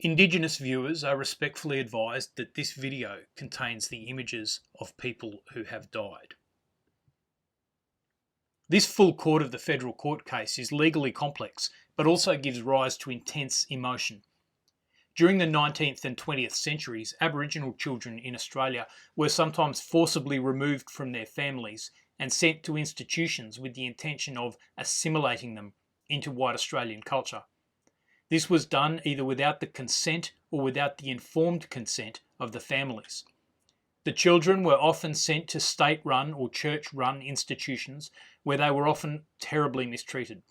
Indigenous viewers are respectfully advised that this video contains the images of people who have died. This full court of the federal court case is legally complex, but also gives rise to intense emotion. During the 19th and 20th centuries, Aboriginal children in Australia were sometimes forcibly removed from their families and sent to institutions with the intention of assimilating them into white Australian culture. This was done either without the consent or without the informed consent of the families. The children were often sent to state-run or church-run institutions where they were often terribly mistreated.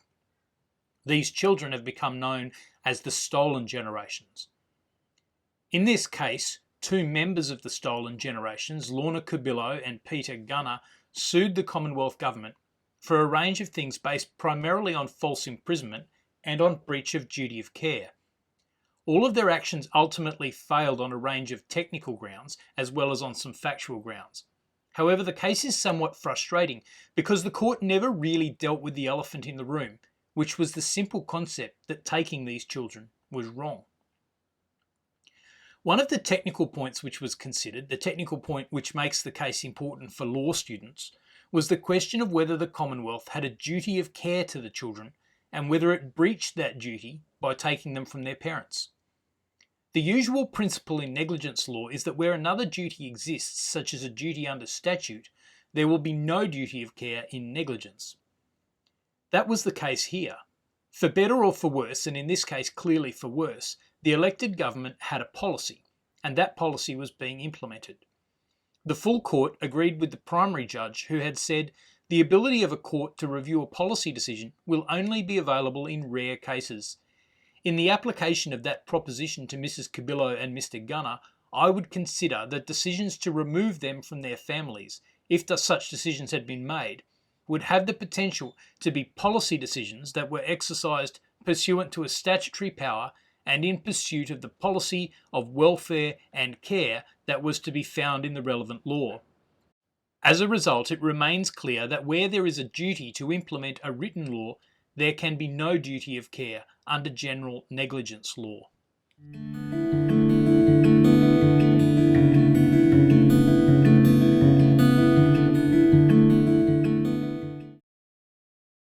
These children have become known as the stolen generations. In this case, two members of the stolen generations, Lorna Cubillo and Peter Gunner, sued the Commonwealth government for a range of things based primarily on false imprisonment and on breach of duty of care. All of their actions ultimately failed on a range of technical grounds as well as on some factual grounds. However, the case is somewhat frustrating because the court never really dealt with the elephant in the room, which was the simple concept that taking these children was wrong. One of the technical points which was considered, the technical point which makes the case important for law students, was the question of whether the Commonwealth had a duty of care to the children and whether it breached that duty by taking them from their parents. The usual principle in negligence law is that where another duty exists, such as a duty under statute, there will be no duty of care in negligence. That was the case here. For better or for worse, and in this case clearly for worse, the elected government had a policy, and that policy was being implemented. The full court agreed with the primary judge who had said the ability of a court to review a policy decision will only be available in rare cases. In the application of that proposition to Mrs. Cubillo and Mr. Gunner, I would consider that decisions to remove them from their families, if such decisions had been made, would have the potential to be policy decisions that were exercised pursuant to a statutory power and in pursuit of the policy of welfare and care that was to be found in the relevant law. As a result, it remains clear that where there is a duty to implement a written law, there can be no duty of care under general negligence law.